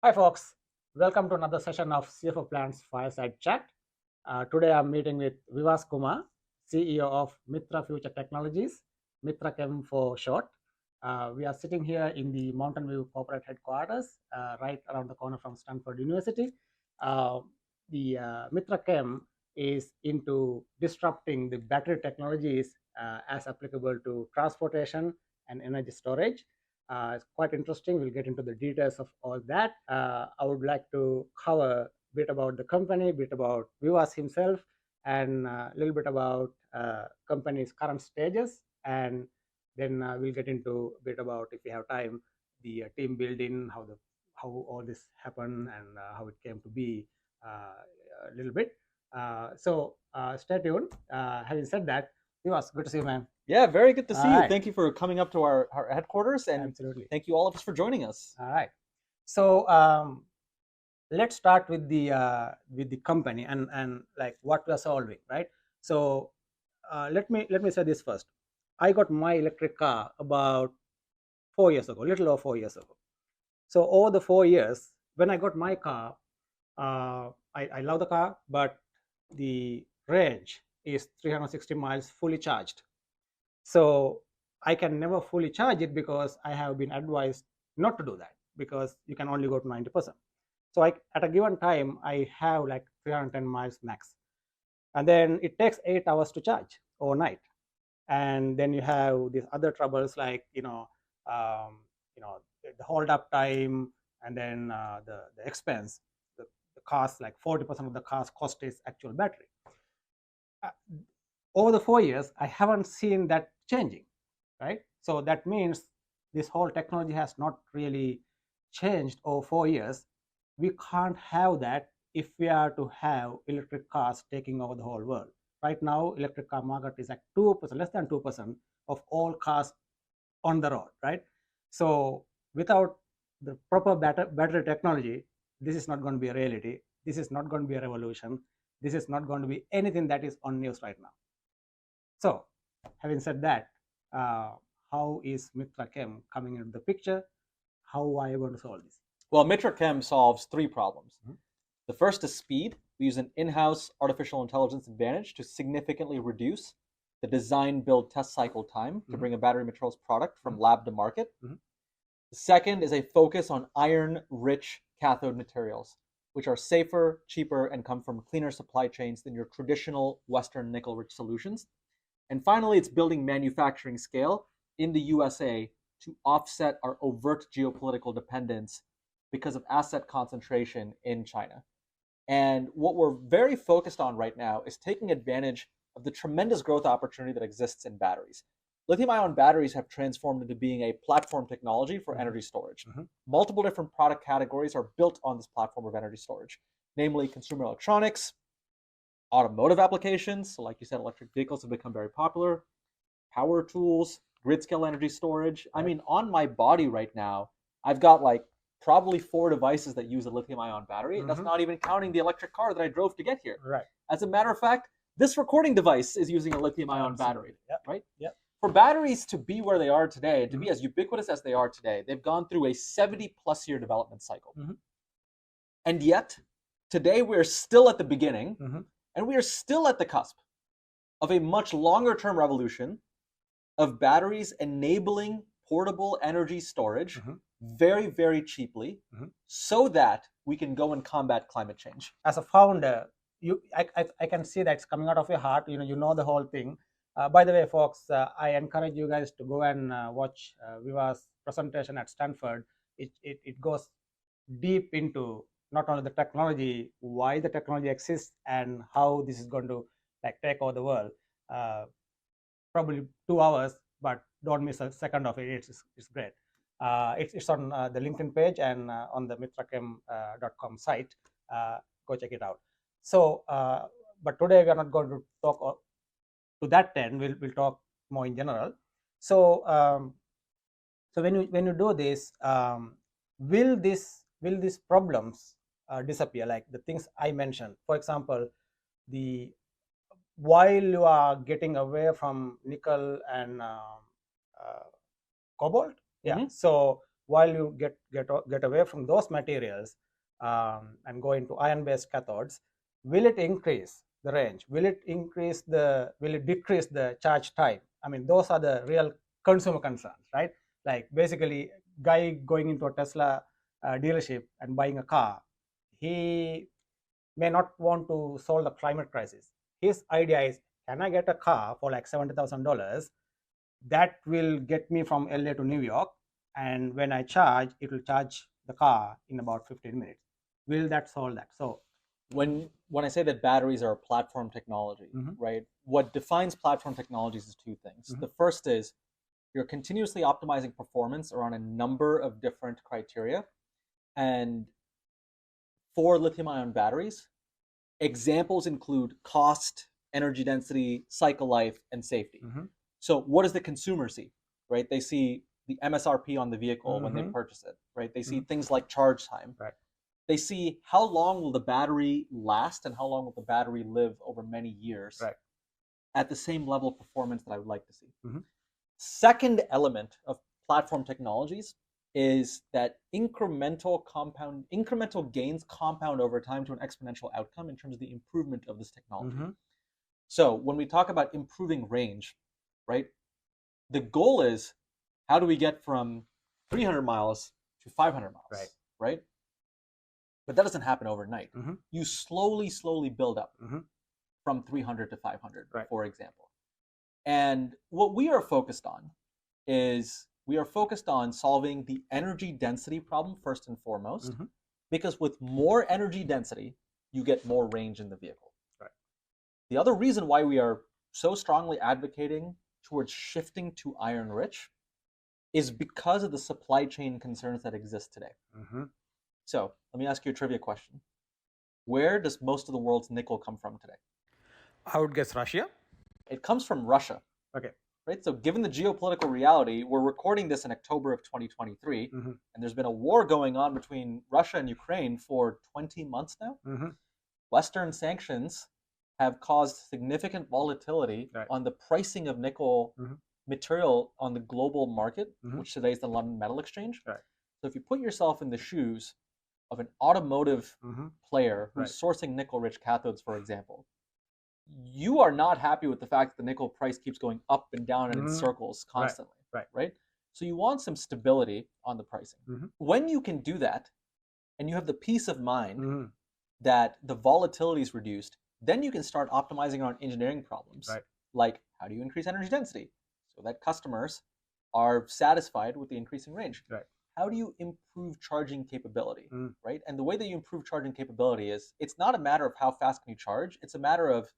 Hi folks, welcome to another session of CFO Plans Fireside Chat. Today I'm meeting with Vivas Kumar, CEO of Mitra Future Technologies, Mitra Chem for short. We are sitting here in the Mountain View corporate headquarters, right around the corner from Stanford University. The Mitra Chem is into disrupting the battery technologies as applicable to transportation and energy storage. It's quite interesting. We'll get into the details of all that. I would like to cover a bit about the company, a bit about Vivas himself, and a little bit about company's current stages. And then we'll get into a bit about, if we have time, the team building, how all this happened, and how it came to be a little bit. So stay tuned. Having said that, Vivas, good to see you, man. Yeah, very good to see All you. right. Thank you for coming up to our headquarters, and Absolutely. thank you all of us for joining us. All right. So let's start with the company and like what we are solving, right? So let me say this first. I got my electric car about 4 years ago, little over 4 years ago. So over the 4 years, when I got my car, I love the car, but the range is 360 miles fully charged. So I can never fully charge it because I have been advised not to do that because you can only go to 90%. So at a given time, I have like 310 miles max. And then it takes 8 hours to charge overnight. And then you have these other troubles like, the hold up time, and then the expense, the cost, like 40% of the cost is actual battery. Over the 4 years, I haven't seen that changing, right? So that means this whole technology has not really changed over 4 years. We can't have that if we are to have electric cars taking over the whole world. Right now, electric car market is at 2%, less than 2% of all cars on the road, right? So without the proper battery technology, this is not going to be a reality. This is not going to be a revolution. This is not going to be anything that is on news right now. So, having said that, how is Mitra Chem coming into the picture? How are you going to solve this? Well, Mitra Chem solves three problems. The first is speed. We use an in-house artificial intelligence advantage to significantly reduce the design, build, test cycle time to bring a battery materials product from lab to market. The second is a focus on iron-rich cathode materials, which are safer, cheaper, and come from cleaner supply chains than your traditional Western nickel-rich solutions. And finally, it's building manufacturing scale in the USA to offset our overt geopolitical dependence because of asset concentration in China. And what we're very focused on right now is taking advantage of the tremendous growth opportunity that exists in batteries. Lithium-ion batteries have transformed into being a platform technology for energy storage. Multiple different product categories are built on this platform of energy storage, namely consumer electronics, automotive applications, so like you said, electric vehicles have become very popular, power tools, grid scale energy storage. I mean, on my body right now, I've got like probably 4 devices that use a lithium-ion battery. And that's not even counting the electric car that I drove to get here. Right. As a matter of fact, this recording device is using a lithium-ion battery, right? Yep. For batteries to be where they are today, to be as ubiquitous as they are today, they've gone through a 70-plus year development cycle. And yet, today we're still at the beginning, and we are still at the cusp of a much longer term revolution of batteries enabling portable energy storage very, very cheaply so that we can go and combat climate change. As a founder, I can see that's coming out of your heart. You know the whole thing. By the way, folks, I encourage you guys to go and watch Viva's presentation at Stanford. It goes deep into not only the technology, why the technology exists, and how this is going to like take over the world. Probably 2 hours, but don't miss a second of it. It's great. It's on the LinkedIn page and on the mitrachem.com site. Go check it out. So, but today we are not going to talk to that end. We'll talk more in general. So, so when you do this, will these problems disappear? Like the things I mentioned, for example, while you are getting away from nickel and cobalt, so while you get away from those materials and go into iron-based cathodes, will it increase the range? Will it decrease the charge time? I mean, those are the real consumer concerns, right? Like basically, guy going into a Tesla dealership and buying a car, he may not want to solve the climate crisis. His idea is, can I get a car for like $70,000 that will get me from LA to New York, and when I charge, it will charge the car in about 15 minutes. Will that solve that? So when I say that batteries are a platform technology, right? What defines platform technologies is two things. The first is you're continuously optimizing performance around a number of different criteria. And for lithium-ion batteries, examples include cost, energy density, cycle life, and safety. So what does the consumer see, right? They see the MSRP on the vehicle when they purchase it, right? They see things like charge time. Right. They see how long will the battery last and how long will the battery live over many years at the same level of performance that I would like to see. Second element of platform technologies is that incremental gains compound over time to an exponential outcome in terms of the improvement of this technology. So when we talk about improving range, right, the goal is how do we get from 300 miles to 500 miles, right? But that doesn't happen overnight. You slowly build up from 300 to 500, for example. And what we are focused on is we are focused on solving the energy density problem first and foremost, because with more energy density, you get more range in the vehicle. The other reason why we are so strongly advocating towards shifting to iron rich is because of the supply chain concerns that exist today. So let me ask you a trivia question. Where does most of the world's nickel come from today? I would guess Russia. It comes from Russia. Okay. Right. So given the geopolitical reality, we're recording this in October of 2023, and there's been a war going on between Russia and Ukraine for 20 months now. Western sanctions have caused significant volatility on the pricing of nickel material on the global market, which today is the London Metal Exchange. So if you put yourself in the shoes of an automotive player who's sourcing nickel-rich cathodes, for example, you are not happy with the fact that the nickel price keeps going up and down in circles constantly, right? So you want some stability on the pricing. When you can do that, and you have the peace of mind that the volatility is reduced, then you can start optimizing on engineering problems, like how do you increase energy density so that customers are satisfied with the increasing range? How do you improve charging capability, right? And the way that you improve charging capability is, it's not a matter of how fast can you charge, it's a matter of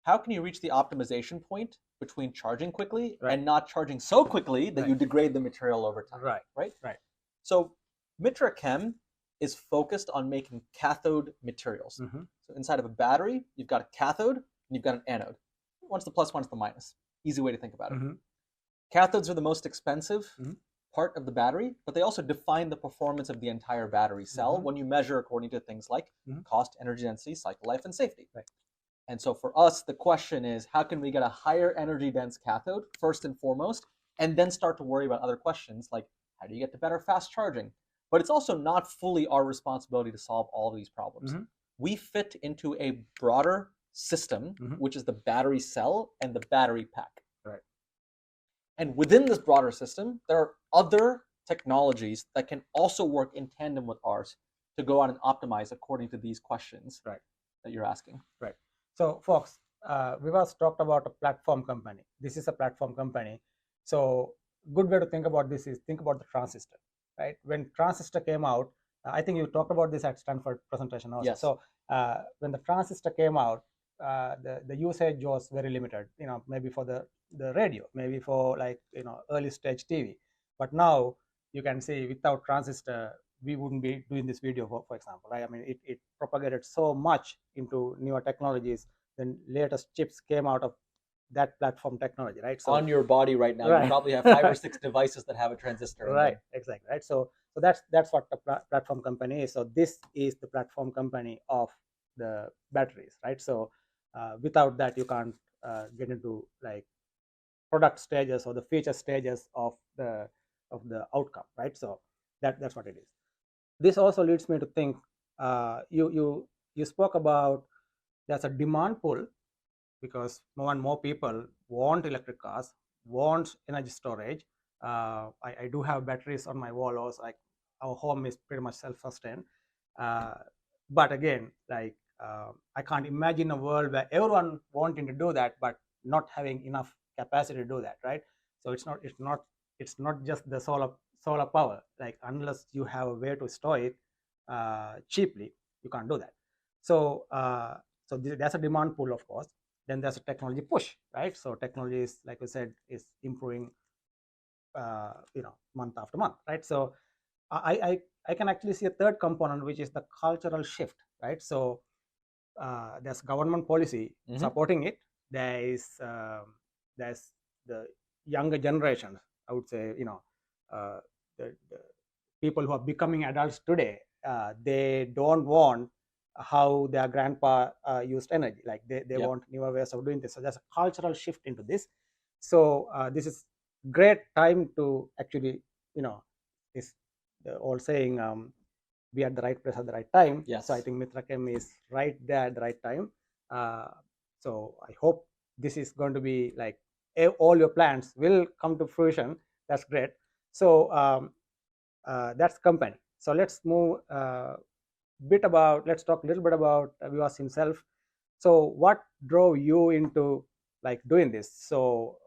how can you reach the optimization point between charging quickly and not charging so quickly that you degrade the material over time, right? So Mitra Chem is focused on making cathode materials. So inside of a battery, you've got a cathode and you've got an anode. One's the plus, one's the minus. Easy way to think about it. Cathodes are the most expensive part of the battery, but they also define the performance of the entire battery cell when you measure according to things like cost, energy density, cycle life, and safety. And so for us, the question is, how can we get a higher energy dense cathode first and foremost, and then start to worry about other questions like how do you get to better fast charging? But it's also not fully our responsibility to solve all of these problems. We fit into a broader system, which is the battery cell and the battery pack. And within this broader system, there are other technologies that can also work in tandem with ours to go out and optimize according to these questions that you're asking. So folks, Vivas talked about a platform company. This is a platform company. So good way to think about this is think about the transistor, right? When transistor came out, I think you talked about this at Stanford presentation also. Yes. So when the transistor came out, the usage was very limited, maybe for the radio, maybe for like, early stage TV. But now you can see without transistor, we wouldn't be doing this video, for example, right? I mean, it propagated so much into newer technologies. Then latest chips came out of that platform technology, right? So on your body right now, you probably have 5 or 6 devices that have a transistor. Exactly, right? So that's what the platform company is. So this is the platform company of the batteries, right? So without that, you can't get into like product stages or the feature stages of the the outcome, right? So that's what it is. This also leads me to think, you spoke about there's a demand pull because more and more people want electric cars, want energy storage. I do have batteries on my wall, also like our home is pretty much self-sustained. But again, like I can't imagine a world where everyone wanting to do that, but not having enough capacity to do that, right? So it's not just the solar power. Like unless you have a way to store it cheaply, you can't do that. So that's a demand pull, of course. Then there's a technology push, right? So technology is, like we said, is improving, month after month, right? So I can actually see a third component, which is the cultural shift, right? So there's government policy supporting it. There's the younger generations, I would say, the people who are becoming adults today, they don't want how their grandpa used energy. Like they Yep. want newer ways of doing this. So there's a cultural shift into this. So this is great time to actually, is the old saying, be at the right place at the right time. Yes. So I think Mitra Chem is right there at the right time. So I hope this is going to be like all your plans will come to fruition. That's great. So that's company. So let's move let's talk a little bit about Vivas himself. So what drove you into like doing this? So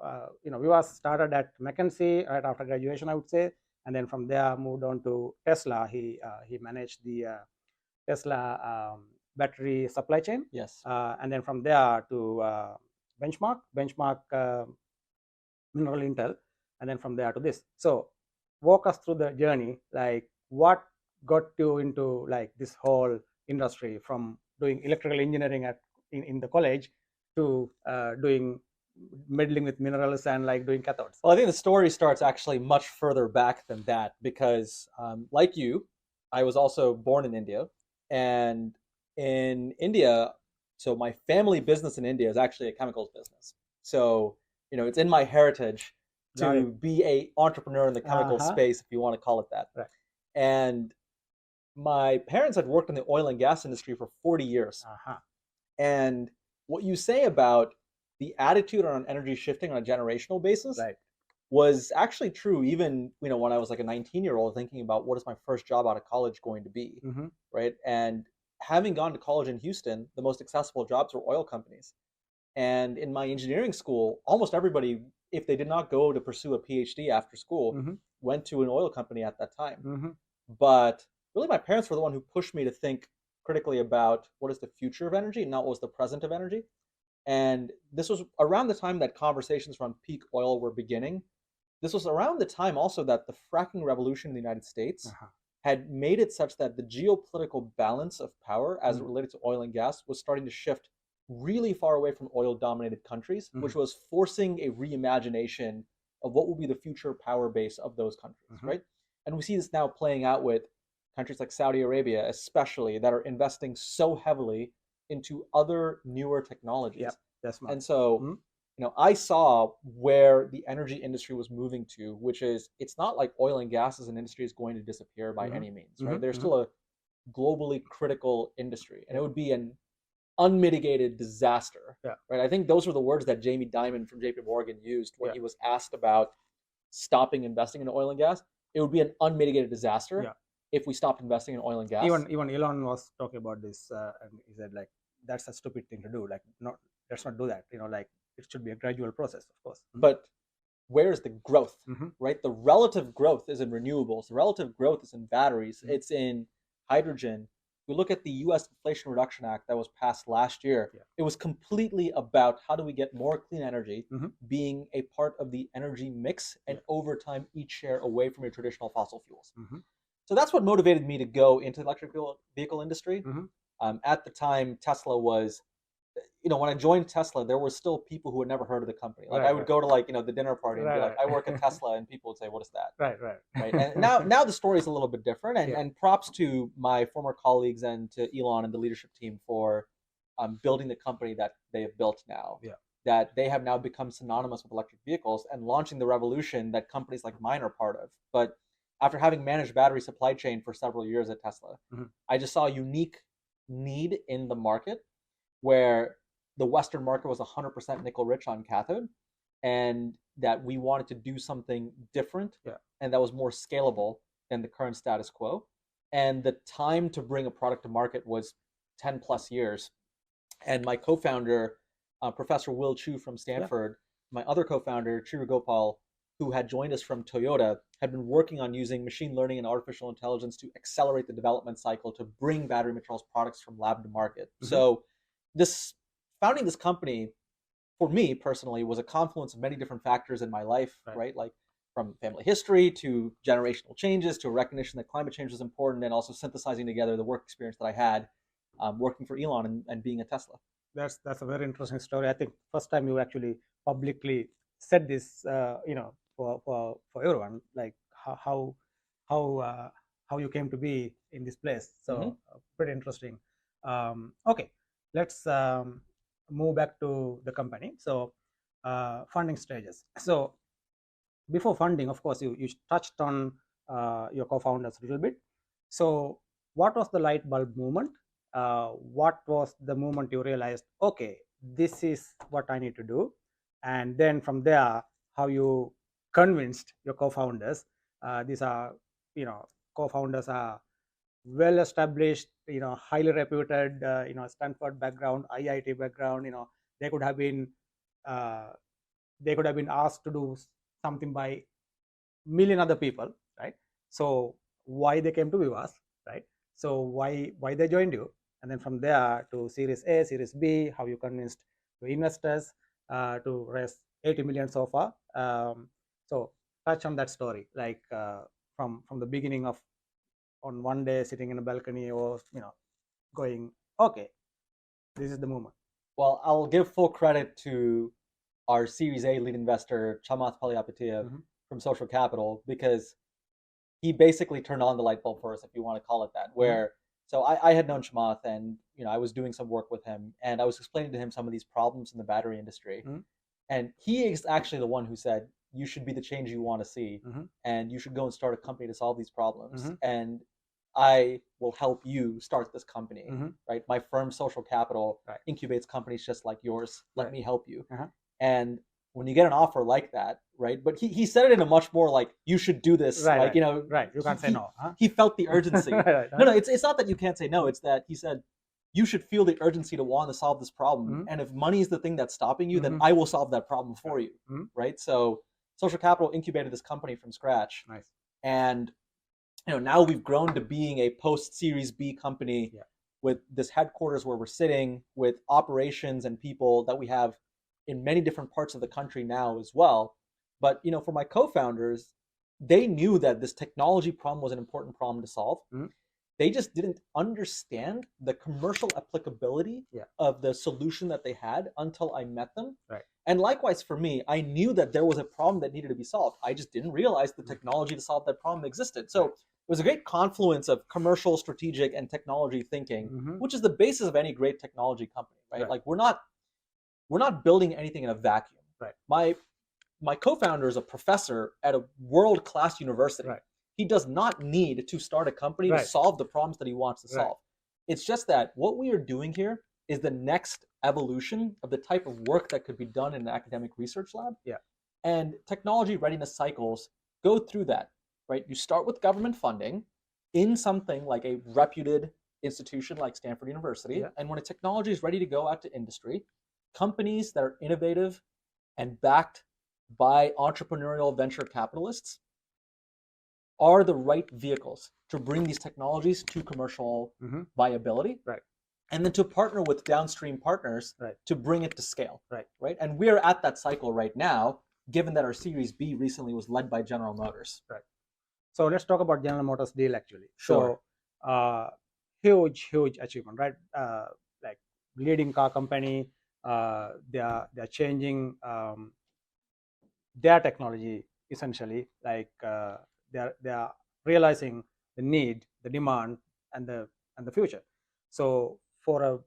Vivas started at McKinsey right after graduation, I would say, and then from there moved on to Tesla. He managed the Tesla battery supply chain. Yes. And then from there to Benchmark Mineral Intel, and then from there to this. So walk us through the journey, like what got you into like this whole industry, from doing electrical engineering in the college to doing meddling with minerals and like doing cathodes. Well, I think the story starts actually much further back than that because, like you, I was also born in India, and in India, so my family business in India is actually a chemicals business. So it's in my heritage to be a entrepreneur in the chemical space, if you want to call it that. Right. And my parents had worked in the oil and gas industry for 40 years. And what you say about the attitude on energy shifting on a generational basis was actually true even when I was like a 19-year-old thinking about what is my first job out of college going to be, right? And having gone to college in Houston, the most accessible jobs were oil companies. And in my engineering school, almost everybody, if they did not go to pursue a PhD after school, went to an oil company at that time. But really my parents were the one who pushed me to think critically about what is the future of energy, not what was the present of energy. And this was around the time that conversations around peak oil were beginning. This was around the time also that the fracking revolution in the United States had made it such that the geopolitical balance of power as it related to oil and gas was starting to shift really far away from oil-dominated countries, which was forcing a reimagination of what will be the future power base of those countries, right? And we see this now playing out with countries like Saudi Arabia, especially, that are investing so heavily into other newer technologies. Yep, that's smart. And so, I saw where the energy industry was moving to, which is it's not like oil and gas as an industry is going to disappear by any means, right? There's still a globally critical industry, and it would be an unmitigated disaster, right? I think those were the words that Jamie Dimon from JP Morgan used when he was asked about stopping investing in oil and gas. It would be an unmitigated disaster if we stopped investing in oil and gas. Even Elon was talking about this, and he said like that's a stupid thing to do. Like, let's not do that. Like it should be a gradual process, of course. But where's the growth, right? The relative growth is in renewables. The relative growth is in batteries. It's in hydrogen. We look at the U.S. Inflation Reduction Act that was passed last year. It was completely about how do we get more clean energy being a part of the energy mix, and over time each share away from your traditional fossil fuels. So that's what motivated me to go into the electric vehicle industry. At the time, Tesla was, when I joined Tesla, there were still people who had never heard of the company. Like I would go to the dinner party and be like, I work at Tesla, and people would say, what is that? Right. And now the story is a little bit different, and props to my former colleagues and to Elon and the leadership team for building the company that they have built now. that they have now become synonymous with electric vehicles and launching the revolution that companies like mine are part of. But after having managed battery supply chain for several years at Tesla, I just saw a unique need in the market where the Western market was 100% nickel rich on cathode, and that we wanted to do something different and that was more scalable than the current status quo. And the time to bring a product to market was 10 plus years. And my co-founder, Professor Will Chu from Stanford, my other co-founder, Chiru Gopal, who had joined us from Toyota, had been working on using machine learning and artificial intelligence to accelerate the development cycle to bring battery materials products from lab to market. So founding this company, for me personally, was a confluence of many different factors in my life, right? Like from family history to generational changes to a recognition that climate change was important, and also synthesizing together the work experience that I had working for Elon and being at Tesla. That's a very interesting story. I think first time you actually publicly said this, for everyone, like how you came to be in this place. So pretty interesting. Okay, let's move back to the company. So funding stages. So before funding, of course, you touched on your co-founders a little bit. So what was the light bulb moment? What was the moment you realized, okay, this is what I need to do? And then from there, how you convinced your co-founders? These are, co-founders are well established, highly reputed, Stanford background, IIT background. They could have been asked to do something by million other people, right? So why they came to Vivas, right? So why they joined you, and then from there to Series A, Series B, how you convinced your investors to raise 80 million so far. So touch on that story, like from the beginning of, on one day sitting in a balcony, or going, okay, this is the moment. Well, I'll give full credit to our Series A lead investor, Chamath Palihapitiya from Social Capital, because he basically turned on the light bulb for us, if you want to call it that. Where so I had known Chamath, and I was doing some work with him, and I was explaining to him some of these problems in the battery industry, and he is actually the one who said, you should be the change you want to see, and you should go and start a company to solve these problems, and I will help you start this company, right? My firm, Social Capital, incubates companies just like yours. Let me help you. And when you get an offer like that, right? But he said it in a much more like, you should do this, like, you can't say no. He felt the urgency. No, it's not that you can't say no. It's that he said, you should feel the urgency to want to solve this problem. And if money is the thing that's stopping you, then I will solve that problem for you, right? So Social Capital incubated this company from scratch. Nice. And now we've grown to being a post-Series B company with this headquarters where we're sitting, with operations and people that we have in many different parts of the country now as well. But for my co-founders, they knew that this technology problem was an important problem to solve. They just didn't understand the commercial applicability of the solution that they had until I met them. Right. And likewise for me, I knew that there was a problem that needed to be solved. I just didn't realize the technology to solve that problem existed. So it was a great confluence of commercial, strategic, and technology thinking, which is the basis of any great technology company, right? Like we're not building anything in a vacuum. Right. My co-founder is a professor at a world-class university. Right. He does not need to start a company to solve the problems that he wants to solve. It's just that what we are doing here is the next evolution of the type of work that could be done in an academic research lab. And technology readiness cycles go through that, right? You start with government funding in something like a reputed institution like Stanford University. And when a technology is ready to go out to industry, companies that are innovative and backed by entrepreneurial venture capitalists are the right vehicles to bring these technologies to commercial viability, and then to partner with downstream partners to bring it to scale, right? And we're at that cycle right now, given that our Series B recently was led by General Motors. So let's talk about General Motors deal actually. Sure. So huge achievement, right? Like leading car company, they're changing their technology essentially. Like they are realizing the need, the demand, and the future. So for a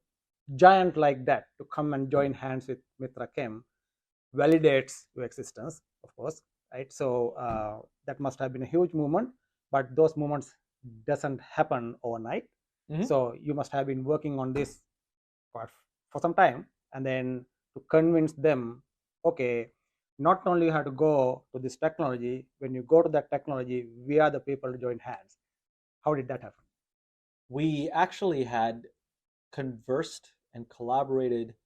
giant like that to come and join hands with Mitra Chem validates your existence, of course, right? So that must have been a huge movement, but those movements doesn't happen overnight. Mhm. So you must have been working on this for some time, and then to convince them, okay, not only you have to go to this technology, when you go to that technology, we are the people to join hands. How did that happen? We actually had conversed and collaborated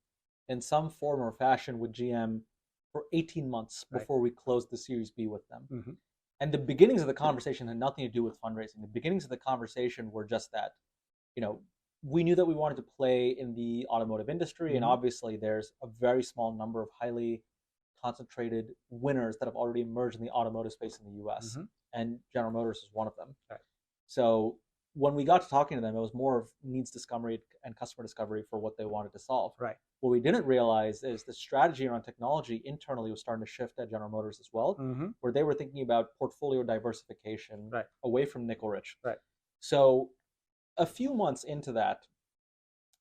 in some form or fashion with GM for 18 months Right. before we closed the Series B with them. Mhm. And the beginnings of the conversation had nothing to do with fundraising. The beginnings of the conversation were just that, you know, we knew that we wanted to play in the automotive industry, and Mhm. obviously there's a very small number of highly concentrated winners that have already emerged in the automotive space in the US, Mhm. and General Motors is one of them. Right. So when we got to talking to them, it was more of needs discovery and customer discovery for what they wanted to solve. Right. What we didn't realize is the strategy around technology internally was starting to shift at General Motors as well, Mhm. where they were thinking about portfolio diversification Right. away from nickel rich. Right. So a few months into that,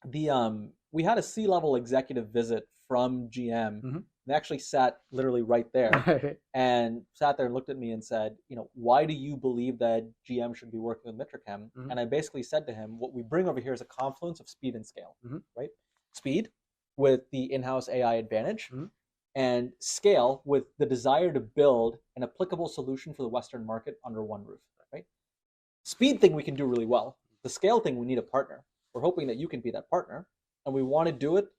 we had a C-level executive visit from GM. Mhm. They actually sat literally right there and sat there and looked at me and said, why do you believe that GM should be working with Mitra Chem? Mhm. And I basically said to him, what we bring over here is a confluence of speed and scale, Mhm. right? Speed with the in-house AI advantage, Mhm. and scale with the desire to build an applicable solution for the Western market under one roof, right? Speed thing we can do really well. The scale thing, we need a partner. We're hoping that you can be that partner, and we want to do it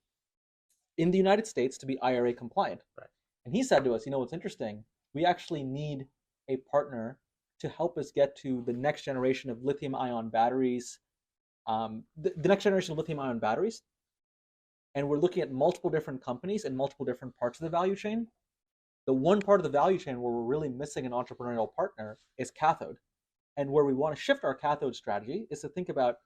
in the United States to be IRA compliant. Right. And he said to us, what's interesting? We actually need a partner to help us get to the next generation of lithium ion batteries, the next generation of lithium ion batteries. And we're looking at multiple different companies and multiple different parts of the value chain. The one part of the value chain where we're really missing an entrepreneurial partner is cathode. And where we want to shift our cathode strategy is to think about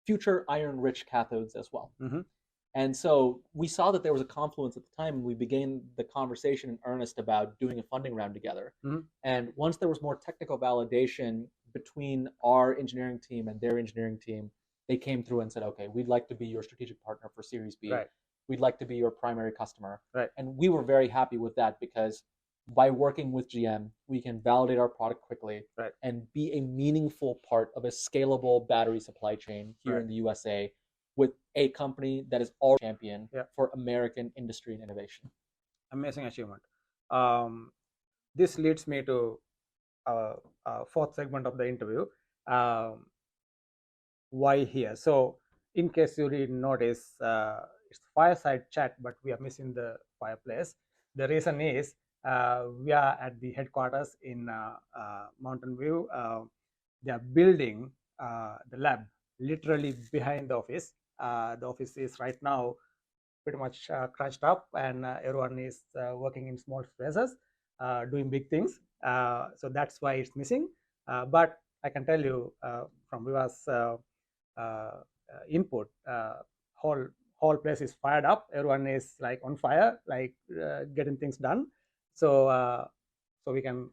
future iron-rich cathodes as well. Mhm. And so we saw that there was a confluence at the time, and we began the conversation in earnest about doing a funding round together. Mhm. And once there was more technical validation between our engineering team and their engineering team, they came through and said, okay, we'd like to be your strategic partner for Series B. Right. We'd like to be your primary customer. Right. And we were very happy with that because by working with GM, we can validate our product quickly, Right. and be a meaningful part of a scalable battery supply chain here Right. in the USA with a company that is all champion Yeah. for American industry and innovation. Amazing achievement. This leads me to fourth segment of the interview. Why here? So, in case you didn't notice, it's fireside chat, but we are missing the fireplace. The reason is we are at the headquarters in Mountain View. They are building the lab literally behind the office. The office is right now pretty much crashed up, and everyone is working in small spaces, doing big things. So that's why it's missing. But I can tell you from Vivas' input, whole place is fired up. Everyone is like on fire, like getting things done. So we can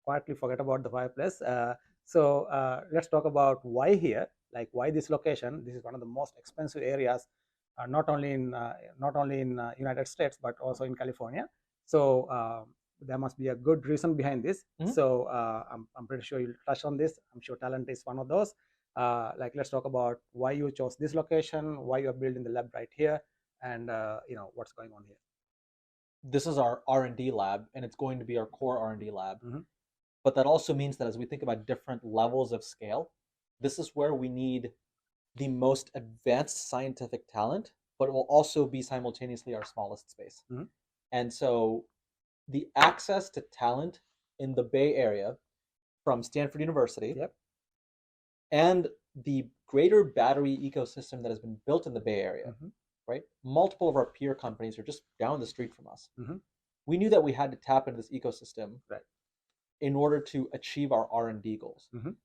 quietly forget about the fireplace. Let's talk about why here, like why this location. This is one of the most expensive areas, not only in United States but also in California. So there must be a good reason behind this. Mhm. So I'm pretty sure you'll touch on this. I'm sure talent is one of those. Like let's talk about why you chose this location, why you're building the lab right here, and what's going on here. This is our R&D lab, and it's going to be our core R&D lab. Mhm. But that also means that as we think about different levels of scale, this is where we need the most advanced scientific talent, but it will also be simultaneously our smallest space. Mhm. And so the access to talent in the Bay Area from Stanford University, Yep. and the greater battery ecosystem that has been built in the Bay Area, Mhm. right? Multiple of our peer companies are just down the street from us. Mhm. We knew that we had to tap into this ecosystem Right. in order to achieve our R&D goals. Mhm.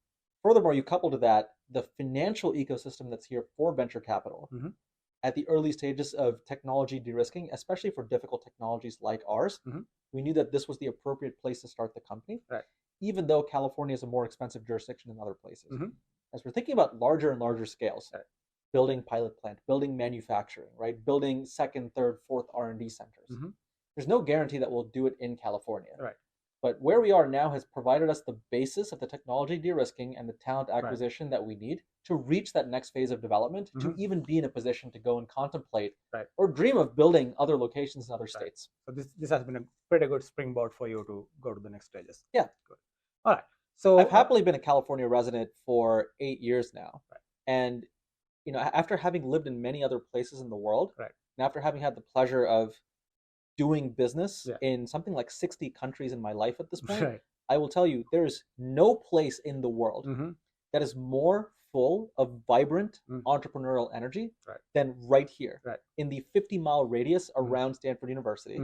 Furthermore, you couple to that the financial ecosystem that's here for venture capital Mhm. at the early stages of technology de-risking, especially for difficult technologies like ours. Mhm. We knew that this was the appropriate place to start the company, Right. even though California is a more expensive jurisdiction than other places. Mhm. As we're thinking about larger and larger scales, Right. building pilot plant, building manufacturing, right? Building second, third, fourth R&D centers. There's no guarantee that we'll do it in California. Right. But where we are now has provided us the basis of the technology de-risking and the talent acquisition that we need to reach that next phase of development, to even be in a position to go and contemplate or dream of building other locations in other states. So this has been a pretty good springboard for you to go to the next stages. Yeah. Good. All right. So I've happily been a California resident for 8 years now. And after having lived in many other places in the world, and after having had the pleasure of doing business in something like 60 countries in my life at this point, I will tell you, there's no place in the world that is more full of vibrant entrepreneurial energy than right here in the 50-mile radius around Stanford University.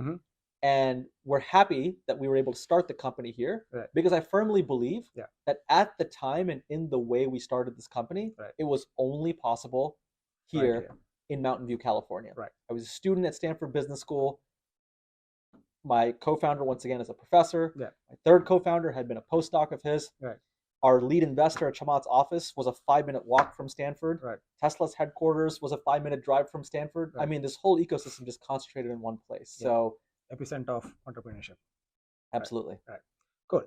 And we're happy that we were able to start the company here because I firmly believe that at the time and in the way we started this company, it was only possible here in Mountain View, California. I was a student at Stanford Business School. My co-founder, once again, is a professor. My third co-founder had been a postdoc of his. Our lead investor at Chamath's office was a 5-minute walk from Stanford. Tesla's headquarters was a 5-minute drive from Stanford. I mean, this whole ecosystem just concentrated in one place. So epicenter of entrepreneurship. Absolutely. Cool.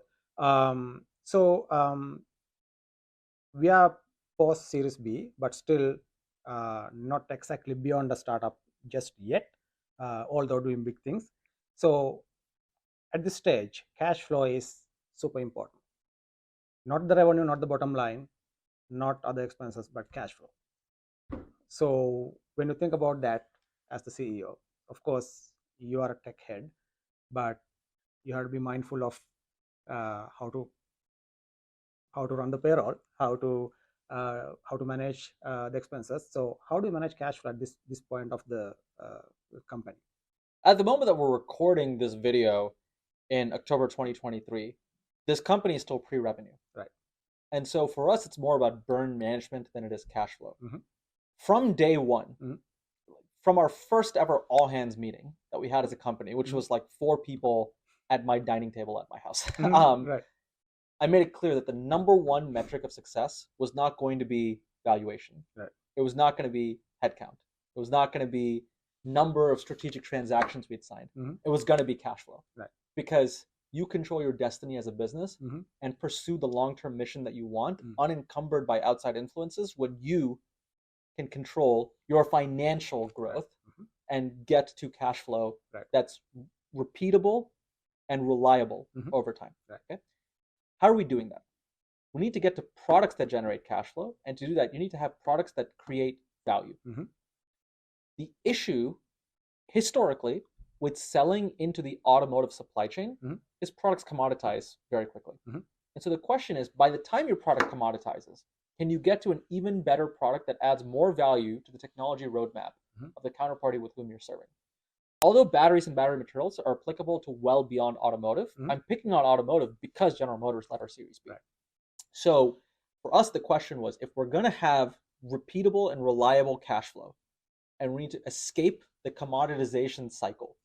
We are post Series B, but still not exactly beyond the startup just yet, although doing big things. So at this stage, cash flow is super important. Not the revenue, not the bottom line, not other expenses, but cash flow. So when you think about that as the CEO, of course, you are a tech head, but you have to be mindful of how to run the payroll, how to manage the expenses. So how do you manage cash flow at this point of the company? At the moment that we're recording this video in October 2023, this company is still pre-revenue. And so for us, it's more about burn management than it is cash flow. From day one, from our first ever all hands meeting that we had as a company, which was like 4 people at my dining table at my house, I made it clear that the number one metric of success was not going to be valuation. It was not going to be headcount. It was not going to be number of strategic transactions we had signed. It was going to be cash flow. Because you control your destiny as a business and pursue the long-term mission that you want unencumbered by outside influences when you can control your financial growth and get to cash flow that's repeatable and reliable over time. Okay? How are we doing that? We need to get to products that generate cash flow, and to do that, you need to have products that create value. The issue historically with selling into the automotive supply chain is products commoditize very quickly. And so the question is, by the time your product commoditizes, can you get to an even better product that adds more value to the technology roadmap of the counterparty with whom you're serving? Although batteries and battery materials are applicable to well beyond automotive, I'm picking on automotive because General Motors led our Series B. So for us, the question was, if we're going to have repeatable and reliable cash flow, and we need to escape the commoditization cycle,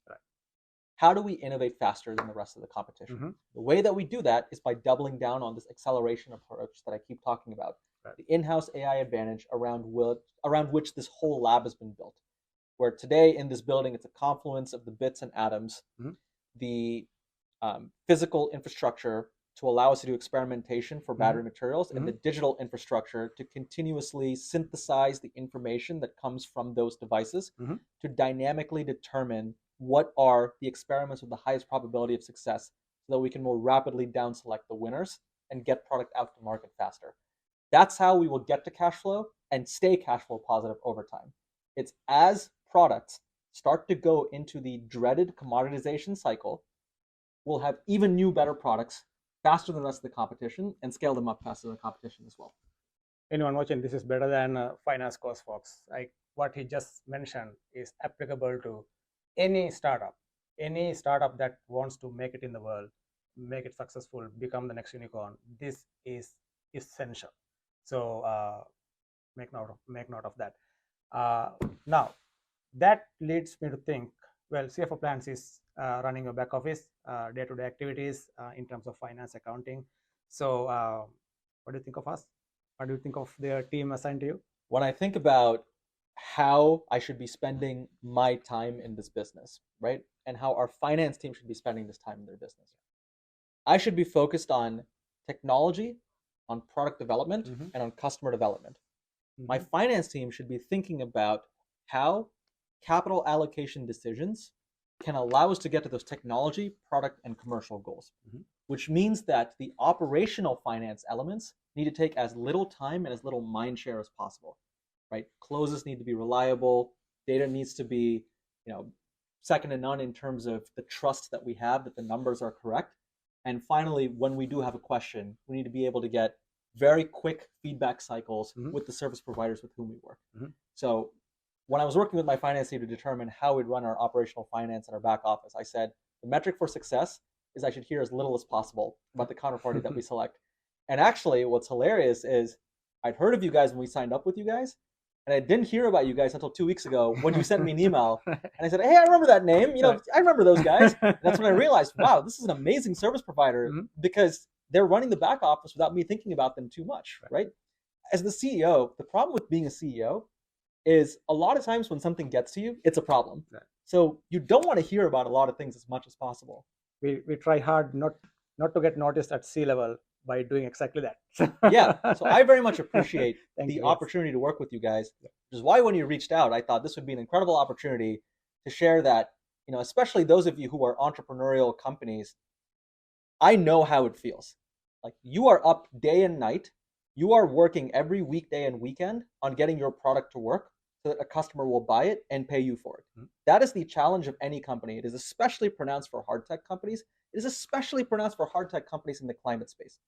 how do we innovate faster than the rest of the competition? The way that we do that is by doubling down on this acceleration approach that I keep talking about, the in-house AI advantage around which this whole lab has been built. Where today in this building, it's a confluence of the bits and atoms, the physical infrastructure to allow us to do experimentation for battery materials, and the digital infrastructure to continuously synthesize the information that comes from those devices to dynamically determine what are the experiments with the highest probability of success so that we can more rapidly down select the winners and get product out to market faster. That's how we will get to cash flow and stay cash flow positive over time. It's as products start to go into the dreaded commoditization cycle, we'll have even new, better products faster than the rest of the competition and scale them up faster than the competition as well. Anyone watching, this is better than finance course, folks. Like what he just mentioned is applicable to any startup that wants to make it in the world, make it successful, become the next unicorn. This is essential. So make note of that. Now, that leads me to think, well, CFO Plans is running a back office, day-to-day activities in terms of finance, accounting. So what do you think of us? What do you think of their team assigned to you? When I think about how I should be spending my time in this business, right? And how our finance team should be spending this time in their business. I should be focused on technology, on product development, and on customer development. My finance team should be thinking about how capital allocation decisions can allow us to get to those technology, product, and commercial goals, which means that the operational finance elements need to take as little time and as little mind share as possible, right? Closes need to be reliable, data needs to be, second to none in terms of the trust that we have that the numbers are correct. And finally, when we do have a question, we need to be able to get very quick feedback cycles with the service providers with whom we work. So when I was working with my finance team to determine how we'd run our operational finance and our back office, I said the metric for success is I should hear as little as possible about the counterparty that we select. And actually, what's hilarious is I'd heard of you guys when we signed up with you guys, and I didn't hear about you guys until 2 weeks ago when you sent me an email. And I said, hey, I remember that name. I remember those guys. And that's when I realized, wow, this is an amazing service provider because they're running the back office without me thinking about them too much, right? As the CEO, the problem with being a CEO is a lot of times when something gets to you, it's a problem. Right. So you don't want to hear about a lot of things as much as possible. We try hard not to get noticed at C-level by doing exactly that. Yeah, so I very much appreciate the opportunity to work with you guys, which is why when you reached out, I thought this would be an incredible opportunity to share that, especially those of you who are entrepreneurial companies, I know how it feels. Like you are up day and night, you are working every weekday and weekend on getting your product to work so that a customer will buy it and pay you for it. That is the challenge of any company. It is especially pronounced for hard tech companies. It is especially pronounced for hard tech companies in the climate space.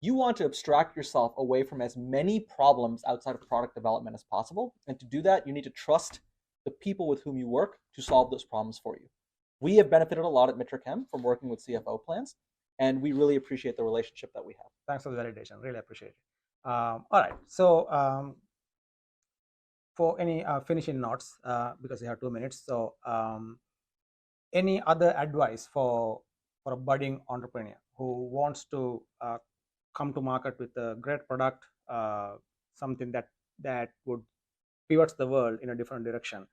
You want to abstract yourself away from as many problems outside of product development as possible. And to do that, you need to trust the people with whom you work to solve those problems for you. We have benefited a lot at Mitra Chem from working with CFO Plans, and we really appreciate the relationship that we have. Thanks for the validation. Really appreciate it. All right. So for any finishing notes, because we have 2 minutes, so any other advice for a budding entrepreneur who wants to come to market with a great product, something that would pivot the world in a different direction?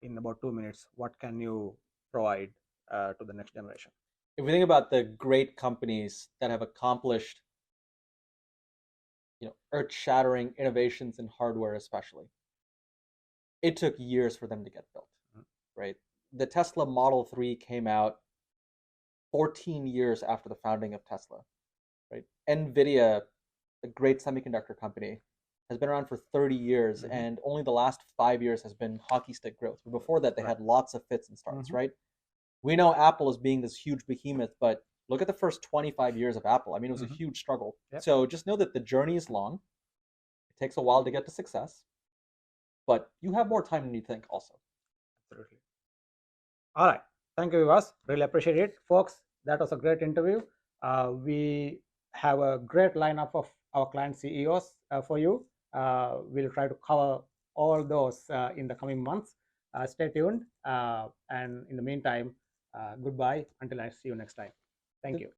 In about 2 minutes, what can you provide to the next generation? If we think about the great companies that have accomplished earth-shattering innovations in hardware especially, it took years for them to get built, right? The Tesla Model 3 came out 14 years after the founding of Tesla, right? NVIDIA, the great semiconductor company, has been around for 30 years, and only the last 5 years has been hockey stick growth. But before that, they had lots of fits and starts, right? We know Apple as being this huge behemoth, but look at the first 25 years of Apple. I mean, it was a huge struggle. Yep. So just know that the journey is long. It takes a while to get to success, but you have more time than you think also. Absolutely. All right. Thank you, Vivas. Really appreciate it. Folks, that was a great interview. We have a great lineup of our client CEOs for you. We'll try to cover all those in the coming months. Stay tuned. And in the meantime, goodbye until I see you next time. Thank you.